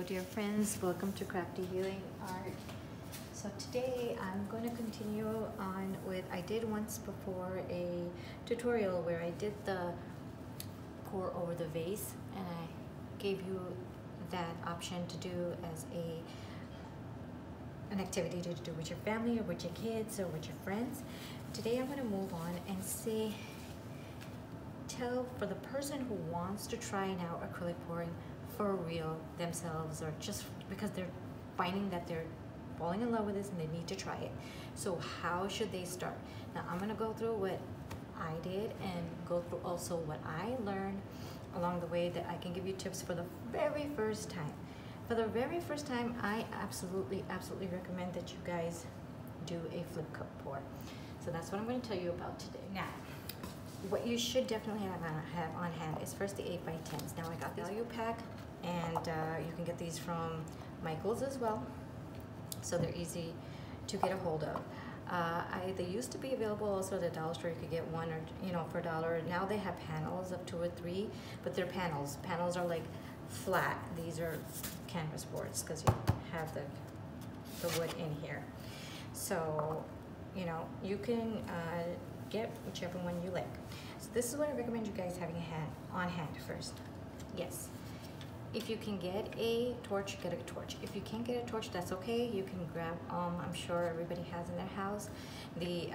dear friends, welcome to Crafty Healing Art. So today I'm going to continue on with, I did once before a tutorial where I did the pour over the vase, and I gave you that option to do as an activity to do with your family or with your kids or with your friends. Today I'm going to move on and tell for the person who wants to try now acrylic pouring for real themselves, or just because they're finding that they're falling in love with this and they need to try it. So how should they start? Now I'm going to go through what I did and go through also what I learned along the way, that I can give you tips for the very first time. For the very first time, I absolutely recommend that you guys do a flip cup pour. So that's what I'm going to tell you about today. Now, what you should definitely have on hand is first the 8x10s. Now I got the value pack, and you can get these from Michael's as well. So they're easy to get a hold of. They used to be available also at the dollar store. You could get one, or for $1. Now they have panels of 2 or 3, but they're panels. Panels are like flat. These are canvas boards because you have the wood in here. So you can get whichever one you like. So this is what I recommend you guys having on hand first. Yes, if you can get a torch, get a torch. If you can't get a torch, that's okay. You can grab, I'm sure everybody has in their house, the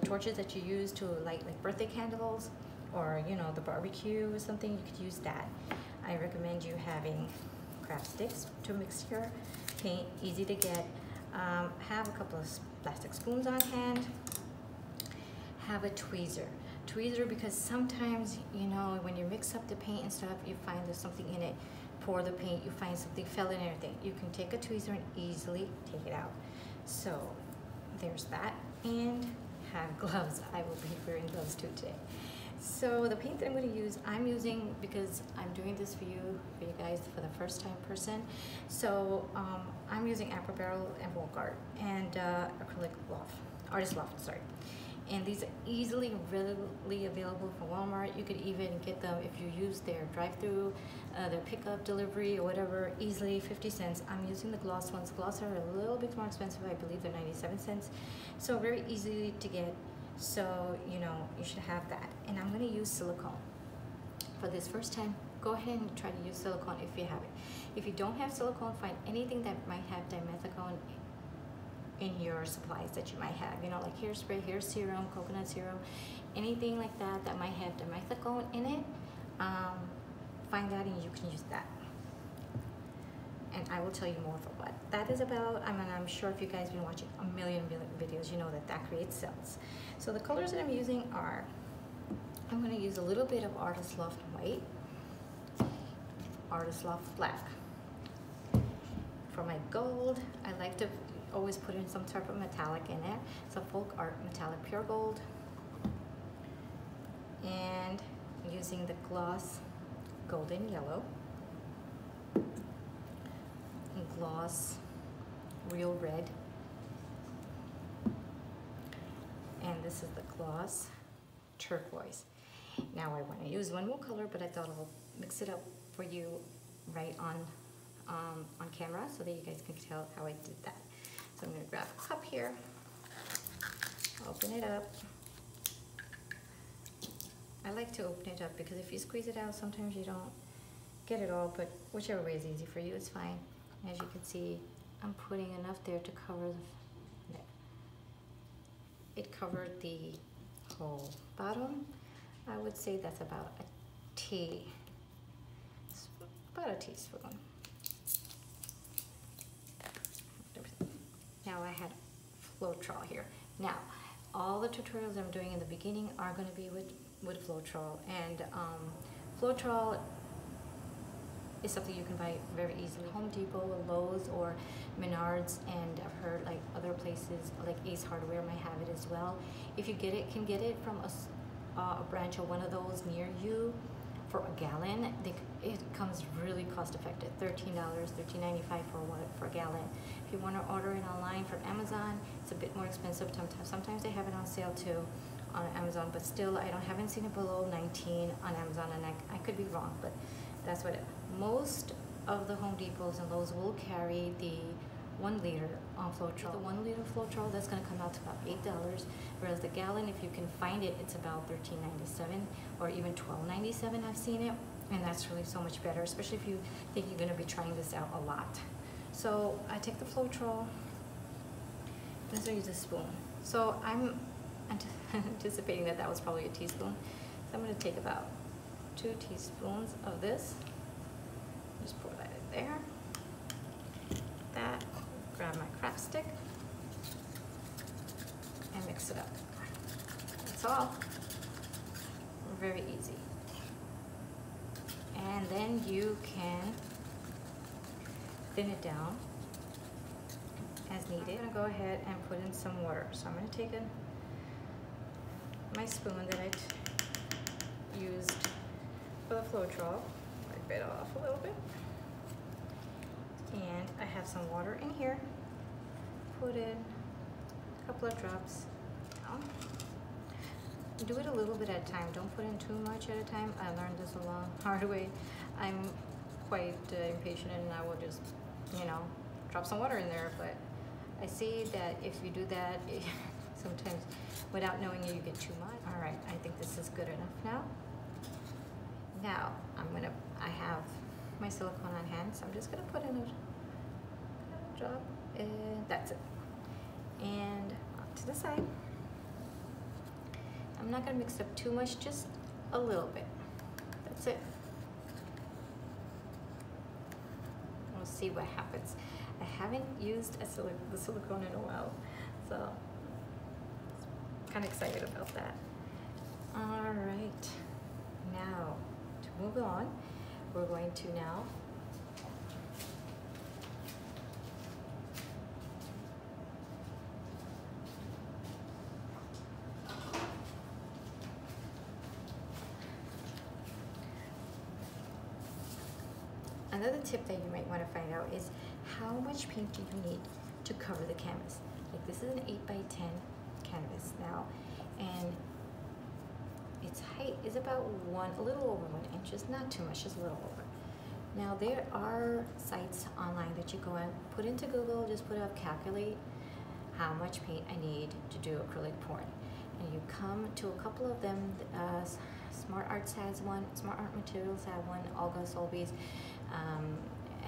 torches that you use to light like birthday candles, or the barbecue or something. You could use that. I recommend you having craft sticks to mix your paint, easy to get. Have a couple of plastic spoons on hand. Have a tweezer because sometimes when you mix up the paint and stuff, you find there's something in it. Pour the paint, you find something fell in everything. You can take a tweezer and easily take it out. So there's that. And have gloves. I will be wearing gloves too today. So the paint that I'm going to use, I'm using, because I'm doing this for you guys, for the first time person. So I'm using Aqua Barrel and Bulk Art and Acrylic Loft, Artist Loft, sorry. And these are readily available from Walmart. You could even get them if you use their drive-through, their pickup, delivery, or whatever, easily 50 cents. I'm using the gloss ones. The gloss are a little bit more expensive. I believe they're 97 cents. So very easy to get. So, you should have that. And I'm going to use silicone. For this first time, go ahead and try to use silicone if you have it. If you don't have silicone, find anything that might have dimethicone in your supplies that you might have, like hairspray, hair serum, coconut serum, anything like that might have dimethicone in it. Find that and you can use that. And I will tell you more for what that is about. I'm sure if you guys have been watching a million videos, you know that creates cells. So the colors that I'm using are, I'm going to use a little bit of Artist Loft White, Artist Loft Black. For my gold, I like to always put in some type of metallic in it. So Folk Art Metallic Pure Gold. And using the gloss Golden Yellow. And gloss Real Red. And this is the gloss Turquoise. Now I want to use one more color, but I thought I'll mix it up for you right on camera so that you guys can tell how I did that. So I'm going to grab a cup here, open it up. I like to open it up because if you squeeze it out, sometimes you don't get it all, but whichever way is easy for you, it's fine. As you can see, I'm putting enough there to cover it covered the whole bottom. I would say that's about a teaspoon. Now I had Floetrol here. Now, all the tutorials I'm doing in the beginning are going to be with Floetrol, and Floetrol is something you can buy very easily. Home Depot, Lowe's, or Menards, and I've heard like other places like Ace Hardware might have it as well. If you can get it from a branch of one of those near you for a gallon. It comes really cost effective, $13, $13.95 for a gallon. If you want to order it online from Amazon, it's a bit more expensive. Sometimes they have it on sale too on Amazon, but still haven't seen it below 19 on Amazon, and I could be wrong, but that's what most of the Home Depots and Lowe's will carry the 1 liter on Floetrol. The 1 liter Floetrol, that's going to come out to about $8, whereas the gallon, if you can find it, it's about $13.97 or even $12.97. I've seen it, and that's really so much better, especially if you think you're going to be trying this out a lot. So I take the Floetrol. I'm going to use a spoon. So I'm anticipating that was probably a teaspoon. So I'm going to take about 2 teaspoons of this. Just pour that in there. That. Grab my craft stick and mix it up. That's all. Very easy. And then you can thin it down as needed. I'm gonna go ahead and put in some water. So I'm gonna take my spoon that I used for the Floetrol. I bit off a little bit. And I have some water in here. Put in a couple of drops down. Do it a little bit at a time. Don't put in too much at a time. I learned this a long, hard way. I'm quite impatient, and I will just, drop some water in there. But I see that if you do that, sometimes without knowing it, you get too much. All right, I think this is good enough now. Now I have my silicone on hand, so I'm just gonna put in a drop, and that's it. And to the side. I'm not gonna mix up too much, just a little bit. That's it. We'll see what happens. I haven't used the silicone in a while, so kind of excited about that. All right, now to move on, we're going to now another tip that you might want to find out is how much paint do you need to cover the canvas. Like this is an 8x10 canvas now, and its height is about a little over 1 inch. It's not too much, just a little over. Now there are sites online that you go and put into Google, just put up calculate how much paint I need to do acrylic pouring. And you come to a couple of them. Smart Arts has one, Smart Art Materials have one, Olga Solby's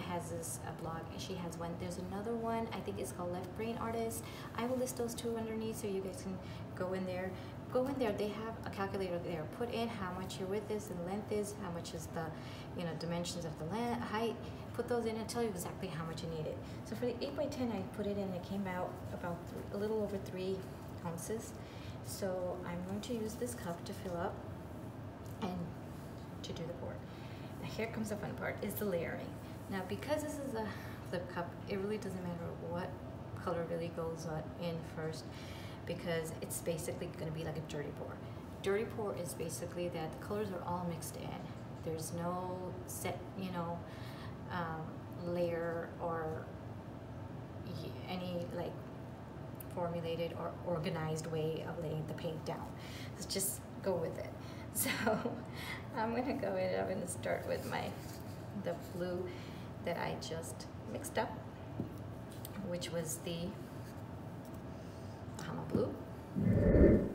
has this blog, and she has one. There's another one, I think it's called Left Brain Artist. I will list those two underneath so you guys can go in there. They have a calculator there. Put in how much your width is and length is, how much is the dimensions of the height. Put those in and tell you exactly how much you need it. So for the 8x10, I put it in, it came out about a little over 3 ounces. So I'm going to use this cup to fill up and to do the pour. Now here comes the fun part, is the layering. Now because this is a flip cup, it really doesn't matter what color really goes in first, because it's basically going to be like a dirty pour. Dirty pour is basically that the colors are all mixed in. There's no set, layer or any like formulated or organized way of laying the paint down. Let's just go with it. So I'm gonna go in. I'm gonna start with the blue that I just mixed up, which was the Bahama blue. And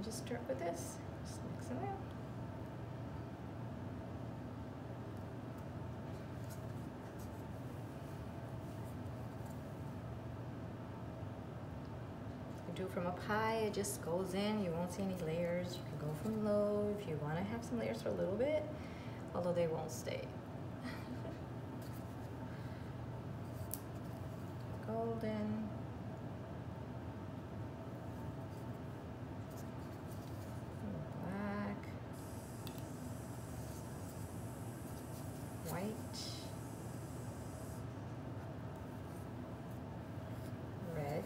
just start with this. Just mix it out. Do from up high, it just goes in. You won't see any layers. You can go from low if you want to have some layers for a little bit, although they won't stay. Golden. Black. White. Red.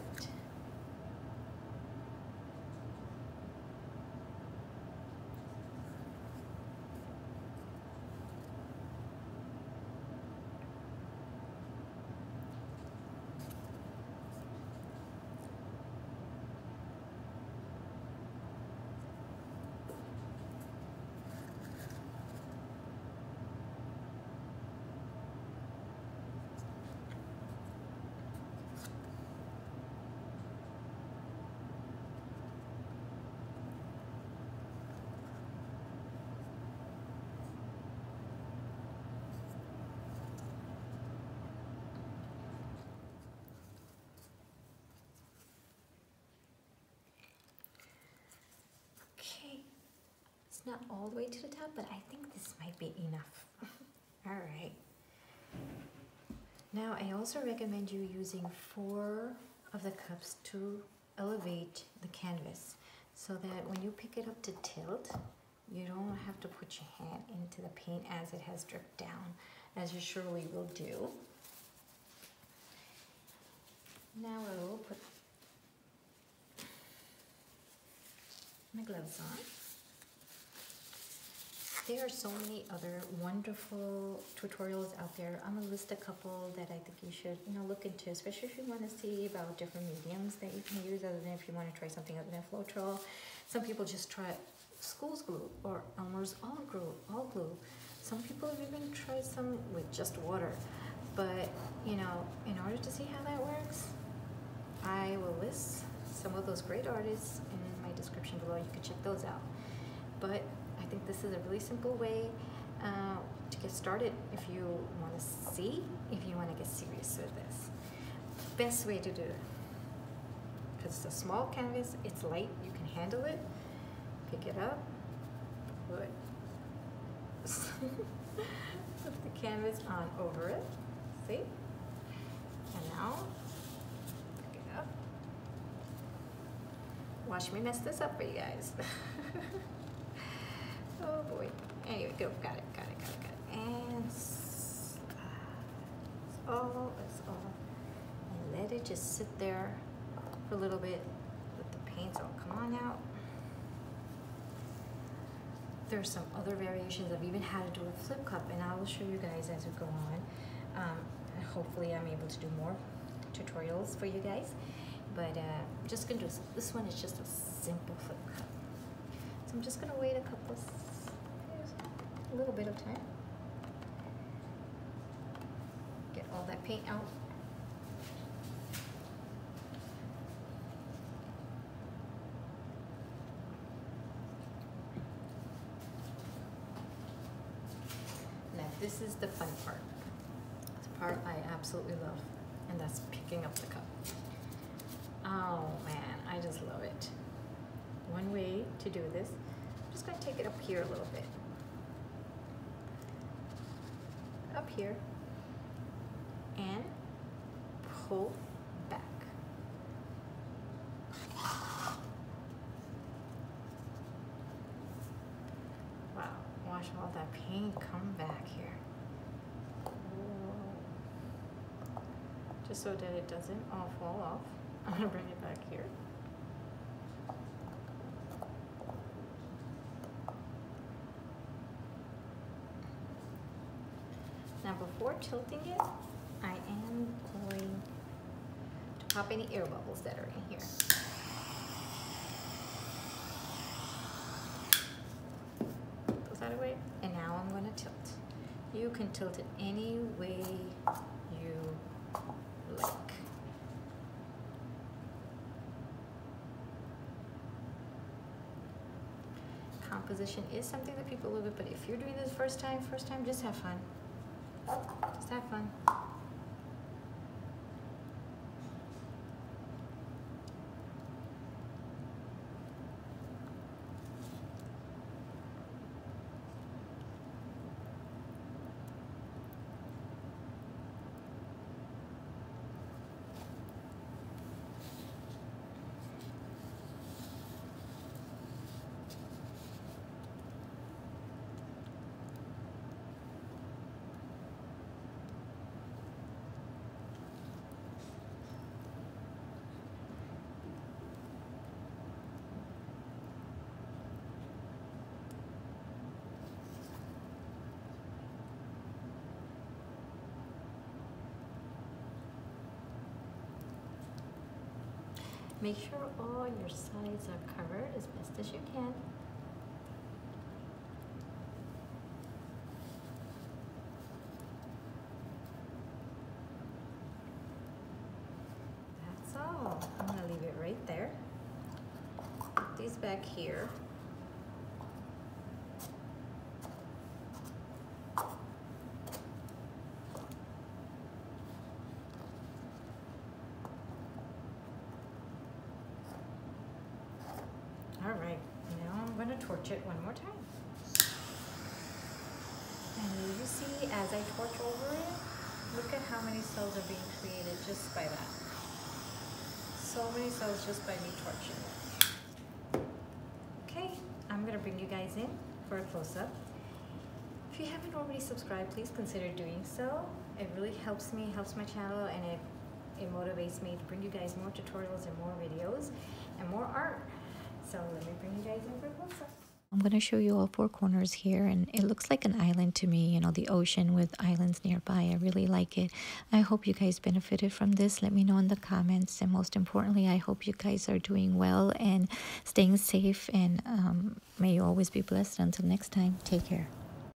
It's not all the way to the top, but I think this might be enough. All right. Now I also recommend you using 4 of the cups to elevate the canvas so that when you pick it up to tilt, you don't have to put your hand into the paint as it has dripped down, as you surely will do. Now I will put my gloves on. There are so many other wonderful tutorials out there. I'm gonna list a couple that I think you should, look into, especially if you want to see about different mediums that you can use, other than if you want to try something other than Floetrol. Some people just try school's glue or Elmer's all glue. Some people have even tried some with just water. But in order to see how that works, I will list some of those great artists in my description below. You can check those out. But I think this is a really simple way to get started if you want to see, if you want to get serious with this. Best way to do it, because it's a small canvas, it's light, you can handle it. Pick it up, put the canvas on over it, see? And now, pick it up. Watch me mess this up for you guys. Oh boy. Anyway, go. Got it. And it's all. And let it just sit there for a little bit. Let the paints all come on out. There's some other variations. I've even had to do a flip cup, and I will show you guys as we go on. And hopefully I'm able to do more tutorials for you guys. But I'm just gonna do this one is just a simple flip cup. So I'm just gonna wait a little bit of time. Get all that paint out. Now this is the fun part. The part I absolutely love, and that's picking up the cup. Oh man, I just love it. One way to do this, I'm just going to take it up here a little bit. Up here. And pull back. Wow, watch all that paint come back here. Just so that it doesn't all fall off, I'm going to bring it back here. Now before tilting it, I am going to pop any air bubbles that are in here. Those out of the way. And now I'm going to tilt. You can tilt it any way you like. Composition is something that people live with, but if you're doing this first time, just have fun. Just have fun. Make sure all your sides are covered as best as you can. That's all. I'm gonna leave it right there. Put these back here. going to torch it one more time. And you see, as I torch over it, look at how many cells are being created just by that. So many cells just by me torching it. Okay, I'm going to bring you guys in for a close-up. If you haven't already subscribed, please consider doing so. It really helps me, helps my channel, and it motivates me to bring you guys more tutorials and more videos and more art. So let me bring you guys in for a close-up. I'm going to show you all four corners here, and it looks like an island to me, you know, the ocean with islands nearby. I really like it. I hope you guys benefited from this. Let me know in the comments, and most importantly, I hope you guys are doing well and staying safe, and may you always be blessed. Until next time, take care.